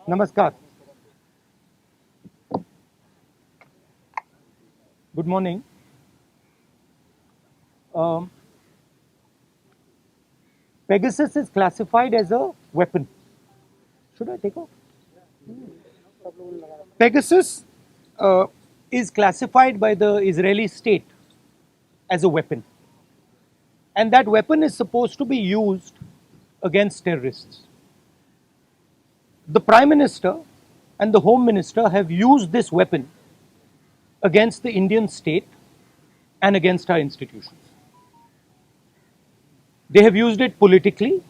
Namaskar. Good morning. Pegasus is classified as a weapon. Should I take off? Pegasus is classified by the Israeli state as a weapon. And that weapon is supposed to be used against terrorists. The Prime Minister and the Home Minister have used this weapon against the Indian state and against our institutions. They have used it politically,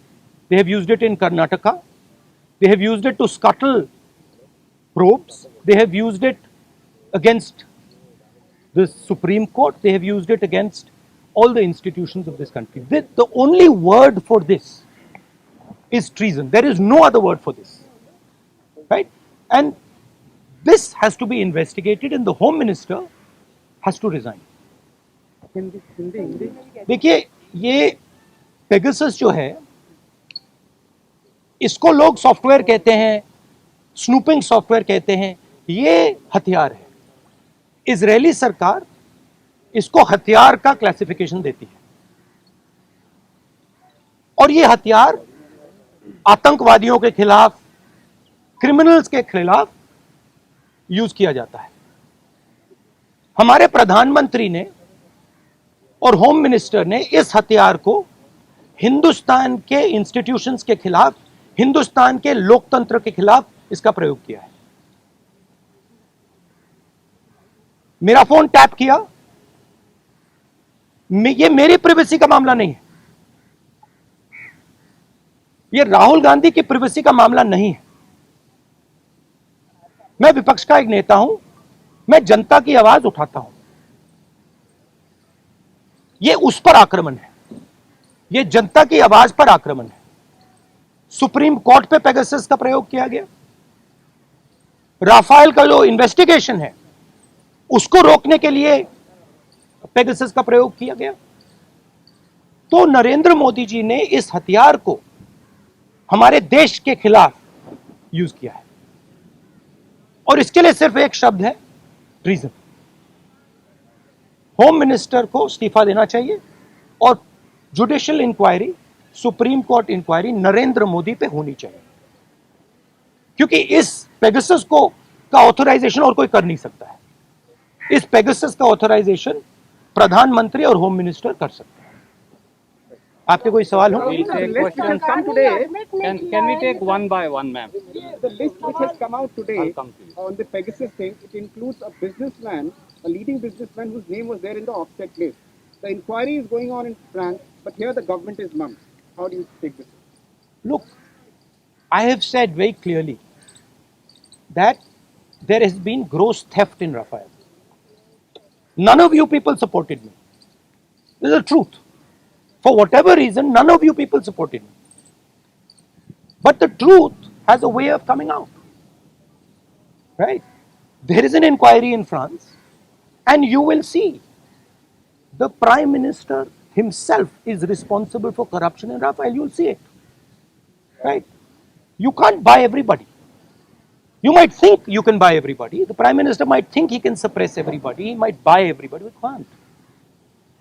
they have used it in Karnataka, they have used it to scuttle probes, they have used it against the Supreme Court, they have used it against all the institutions of this country. The only word for this is treason. There is no other word for this. Right? And this has to be investigated and the Home Minister has to resign. देखिए ये Pegasus जो है इसको लोग software कहते हैं, snooping software कहते हैं, ये हथियार है. इजरायली सरकार इसको हथियार का क्लासिफिकेशन देती है और ये हथियार आतंकवादियों के खिलाफ, क्रिमिनल्स के खिलाफ यूज किया जाता है. हमारे प्रधानमंत्री ने और होम मिनिस्टर ने इस हथियार को हिंदुस्तान के इंस्टीट्यूशंस के खिलाफ, हिंदुस्तान के लोकतंत्र के खिलाफ इसका प्रयोग किया है. मेरा फोन टैप किया, ये मेरी प्राइवेसी का मामला नहीं है, ये राहुल गांधी की प्राइवेसी का मामला नहीं है. मैं विपक्ष का एक नेता हूं, मैं जनता की आवाज उठाता हूं. ये उस पर आक्रमण है, ये जनता की आवाज पर आक्रमण है. सुप्रीम कोर्ट पे पेगासस का प्रयोग किया गया. राफेल का जो इन्वेस्टिगेशन है उसको रोकने के लिए पेगासस का प्रयोग किया गया. तो नरेंद्र मोदी जी ने इस हथियार को हमारे देश के खिलाफ यूज किया है और इसके लिए सिर्फ एक शब्द है, ट्रीजन. होम मिनिस्टर को इस्तीफा देना चाहिए और judicial inquiry, supreme court inquiry Narendra Modi पे होनी चाहिए, क्योंकि इस पेगासस को का ऑथराइजेशन और कोई कर नहीं सकता है. इस पेगासस का ऑथराइजेशन प्रधानमंत्री और होम मिनिस्टर कर सकते हैं. आपके कोई सवाल हो? Come today. Can we take one by one, ma'am? The list which has come out today I'll come to you. on the Pegasus thing, it includes a businessman, a leading businessman whose name was there in the offset list. The inquiry is going on in France, but here the government is mum. How do you take this? Look, I have said very clearly that there has been gross theft in Rafael. None of you people supported me. This is the truth. For whatever reason, none of you people supported me. But the truth has a way of coming out. Right? There is an inquiry in France, and you will see the Prime Minister himself is responsible for corruption in Rafael. You'll see it. Right? You can't buy everybody. You might think you can buy everybody. The Prime Minister might think he can suppress everybody. He might buy everybody. We can't.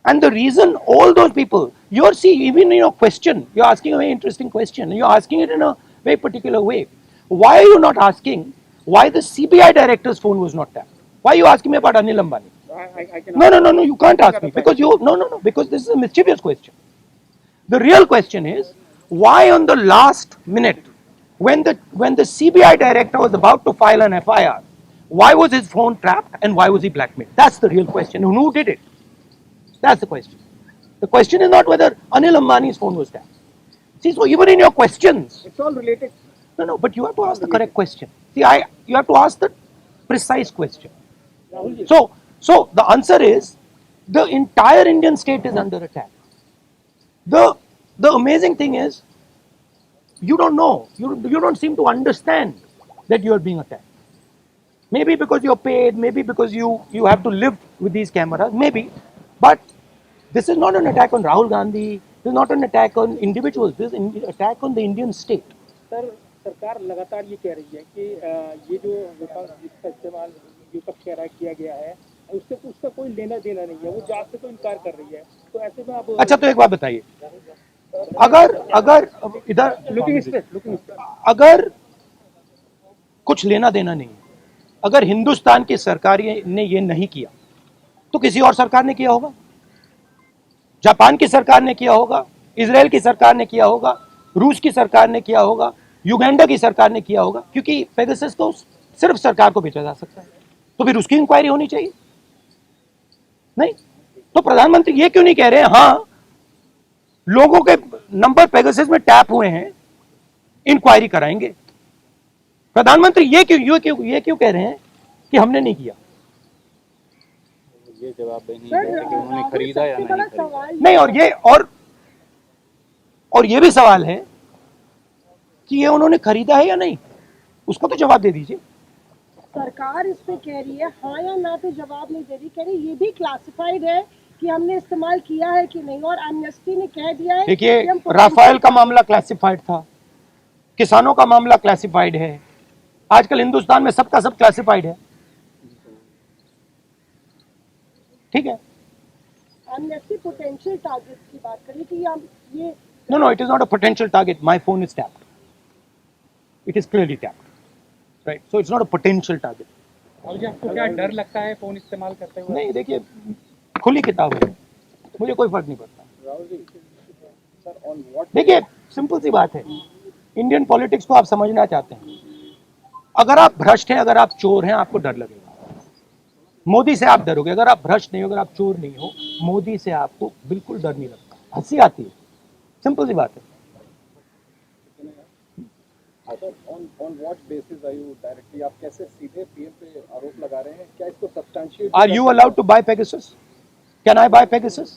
And the reason all those people, you're seeing, even in your question, you're asking a very interesting question. You're asking it in a very particular way. Why are you not asking why the CBI director's phone was not tapped? Why are you asking me about Anil Ambani? I can No, you can't ask me because because this is a mischievous question. The real question is, why on the last minute, when the CBI director was about to file an FIR, why was his phone trapped and why was he blackmailed? That's the real question. And who did it? That's the question. The question is not whether Anil Ambani's phone was tapped. See, so even in your questions, It's all related. no, but you have to ask the correct question. See, you have to ask the precise question. So the answer is, the entire Indian state is under attack. The amazing thing is, you don't know, you don't seem to understand that you are being attacked. Maybe because you're paid, maybe because you have to live with these cameras, maybe. But this is not an attack on Rahul Gandhi, this is not an attack on individuals, this is an attack on the Indian state. Sir, सरकार लगातार ये कह रही है कि ये जो विपक्ष जिसका इस्तेमाल विपक्ष कह रहा है किया गया है उससे उसका कोई लेना देना नहीं है, वो जांच से तो इनकार कर रही है। तो ऐसे में आप अच्छा, तो एक बात बताइए, अगर अगर इधर अगर कुछ लेना देना नहीं है, अगर हिंदुस्तान की सरकार ने ये नहीं किया तो किसी और सरकार ने किया होगा, जापान की सरकार ने किया होगा, इजराइल की सरकार ने किया होगा, रूस की सरकार ने किया होगा, युगांडा की सरकार ने किया होगा, क्योंकि पेगासस को सिर्फ सरकार को बेचा जा सकता है। तो फिर उसकी इंक्वायरी होनी चाहिए नहीं? तो प्रधानमंत्री ये क्यों नहीं कह रहे हैं हाँ लोगों के नंबर पेगासस में टैप हुए हैं, इंक्वायरी कराएंगे? प्रधानमंत्री ये क्यों कह रहे हैं कि हमने नहीं किया? ये जवाब नहीं है कि उन्होंने खरीदा या नहीं खरीदा। नहीं, और ये भी सवाल है कि ये उन्होंने खरीदा है या नहीं, उसको तो जवाब दे दीजिए। सरकार इस पे कह रही है हाँ या ना, तो जवाब नहीं दे रही, कह रही ये भी क्लासिफाइड है कि हमने इस्तेमाल किया है कि नहीं, और एमनेस्टी ने कह दिया है। देखिए, राफेल का मामला क्लासिफाइड था, किसानों का मामला क्लासिफाइड है, आजकल हिंदुस्तान में सबका सब क्लासिफाइड है, ठीक है? एमनेस्टी पोटेंशियल टारगेट की बात करी कि हम ये No, it is not a potential target. My phone is tapped. It is clearly tapped, right? So it's not a potential target. और आपको क्या डर लगता है फोन इस्तेमाल करते हुए? नहीं, देखिए, खुली किताब है, मुझे कोई फर्क नहीं पड़ता। देखिए, सिंपल सी बात है, इंडियन पॉलिटिक्स को आप समझना चाहते हैं, अगर आप भ्रष्ट हैं, अगर आप चोर हैं, आपको डर लगेगा। मोदी से आप डरोगे, अगर आप भ्रष्ट नहीं हो, अगर आप चोर नहीं हो, मोदी से आपको बिल्कुल डर नहीं लगता, हंसी आती है, सिंपल सी बात है। On what basis are you directly, आप कैसे सीधे पीएम पे आरोप लगा रहे हैं? क्या इसको substantiate? Are you allowed to buy Pegasus? Can I buy Pegasus?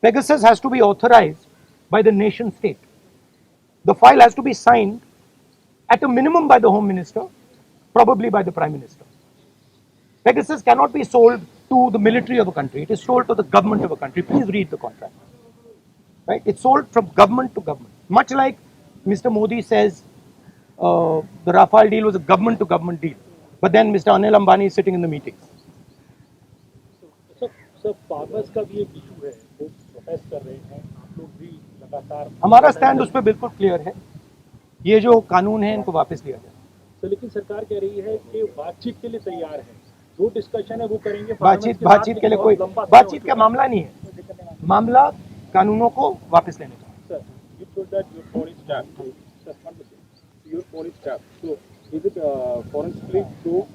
Pegasus has to be authorized by the nation state. The file has to be signed at a minimum by the Home Minister, probably by the Prime Minister. Pegasus cannot be sold to the military of a country. It is sold to the government of a country. Please read the contract. Right? It's sold from government to government. Much like Mr. Modi says the Rafale deal was a government to government deal. But then Mr. Anil Ambani is sitting in the meetings. सब farmers का भी एक issue है, वो protest कर रहे हैं, आप लोग भी लगातार। हमारा स्टैंड उस पर बिल्कुल क्लियर है, ये जो कानून है इनको वापस लिया जाए। तो लेकिन सरकार कह रही है कि बातचीत के लिए तैयार है, जो डिस्कशन है वो करेंगे। बातचीत के लिए कोई बातचीत का मामला नहीं है, मामला कानूनों को वापस लेने का। Sir, you told that your phone is tapped. Sir, one second. Your phone is tapped. So, is it forensically proved?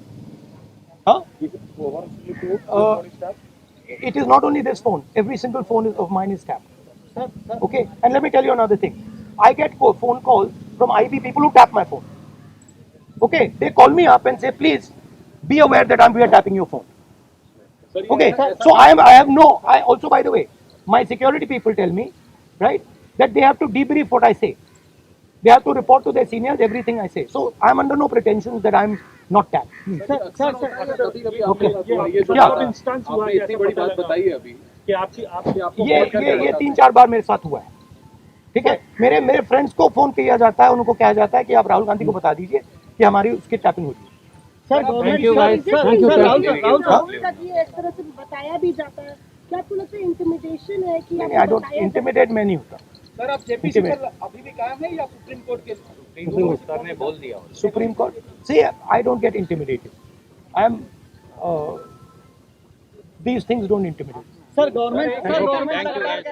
Huh? Is it forensically proved your phone is tapped? It is not only this phone. Every single phone of mine is tapped. Sir, Okay, and let me tell you another thing. I get phone calls from IB people who tap my phone. Okay, they call me up and say, please be aware that we are tapping your phone. sir, Okay, so I also, by the way, my security people tell me, right, that they have to debrief what I say. They have to report to their seniors everything I say. So I'm under no pretensions that I'm not tapped. Okay, ये जो क्या? सब instance हुआ है, इतनी बड़ी बात बताइए अभी कि आपकी ये 3-4 बार मेरे साथ हुआ है, ठीक है? मेरे फ्रेंड्स को फोन किया जाता है, उनको कहा जाता है कि आप राहुल गांधी को बता दीजिए कि हमारी उसकी टैपिंग हो रही है। Sir, Thank you, guys. Thank you, Rahul का ये एक तरह से बताया भी जाता है, क्या आपको लगता है इंटिमिडेशन है कि नहीं, आई डोंट इंटिमिडेट, मैं नहीं होता। सर, आप जेपीसी पर अभी भी कायम है या सुप्रीम कोर्ट के? सर ने बोल दिया। Supreme Court. See, I don't get intimidated. I am. These things don't intimidate. Sir government Thank you, guys.